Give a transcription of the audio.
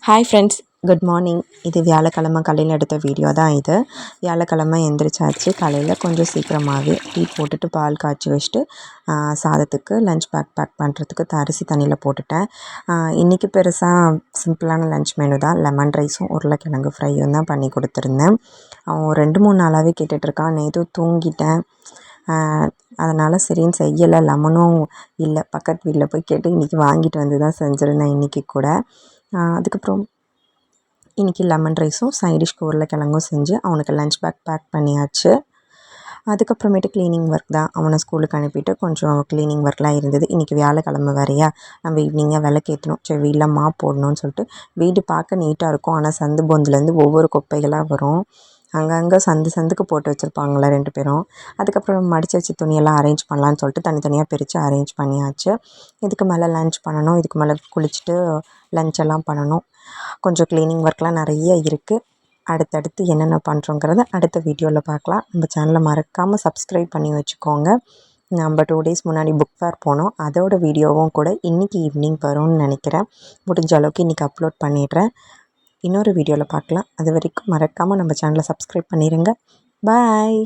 Hi friends, good morning. இது வியாழக்கிழமை காலையில் எடுத்த வீடியோ தான் இது. வியாழக்கிழமை எந்திரிச்சாச்சு. காலையில் கொஞ்சம் சீக்கிரமாகவே டீ போட்டுட்டு பால் காய்ச்சி வச்சுட்டு சாதத்துக்கு லஞ்ச் பேக் பண்ணுறதுக்கு அரிசி தண்ணியில் போட்டுட்டேன். இன்றைக்கி பெருசாக சிம்பிளான லஞ்ச் மெனு தான். லெமன் ரைஸும் உருளைக்கிழங்கு ஃப்ரையும் தான் பண்ணி கொடுத்துருந்தேன். அவன் 2-3 நாளாகவே கேட்டுட்ருக்கான். நேற்று தூங்கிட்டேன், அதனால் சரின்னு செய்யலை. லெமனும் இல்லை, பக்கத்து வீட்டில் போய் கேட்டு இன்றைக்கி வாங்கிட்டு வந்து தான் செஞ்சுருந்தேன் இன்றைக்கி கூட. அதுக்கப்புறம் இன்றைக்கி லெமன் ரைஸும் சைடிஷ்க்கு உருளைக்கிழங்கும் செஞ்சு அவனுக்கு லஞ்ச் பேக் பண்ணியாச்சு. அதுக்கப்புறமேட்டு க்ளீனிங் ஒர்க் தான். அவனை ஸ்கூலுக்கு அனுப்பிட்டு கொஞ்சம் க்ளீனிங் ஒர்க்லாம் இருந்தது. இன்றைக்கி வியாழக்கிழமை வேறையா, நம்ம ஈவினிங்காக விளக்கேற்றணும். சரி, வீட்டில் மாப் போடணும்னு சொல்லிட்டு வீடு பார்க்க நீட்டாக இருக்கும். ஆனால் சந்து பொந்துலேருந்து ஒவ்வொரு குப்பைகளாக வரும். அங்கங்கே சந்துக்கு போட்டு வச்சுருப்பாங்களே 2 பேரும். அதுக்கப்புறம் மடித்து வச்ச துணியெல்லாம் அரேஞ்ச் பண்ணலான்னு சொல்லிட்டு தனித்தனியாக பிரித்து அரேஞ்ச் பண்ணியாச்சு. இதுக்கு மேலே லன்ச் பண்ணணும். இதுக்கு மேலே குளிச்சுட்டு லன்ச் எல்லாம் பண்ணணும். கொஞ்சம் க்ளீனிங் ஒர்க்லாம் நிறைய இருக்குது. அடுத்தடுத்து என்னென்ன பண்ணுறோங்கிறத அடுத்த வீடியோவில் பார்க்கலாம். நம்ம சேனலை மறக்காமல் சப்ஸ்கிரைப் பண்ணி வச்சுக்கோங்க. நம்ம 2 டேஸ் முன்னாடி புக் ஃபேர் போனோம். அதோட வீடியோவும் கூட இன்றைக்கி ஈவினிங் வரும்னு நினைக்கிறேன். முடிஞ்ச அளவுக்கு இன்றைக்கி அப்லோட் பண்ணிடுறேன். இன்னொரு வீடியோவில் பார்க்கலாம். அது வரைக்கும் மறக்காமல் நம்ம சேனலை சப்ஸ்கிரைப் பண்ணிடுங்க. பாய்.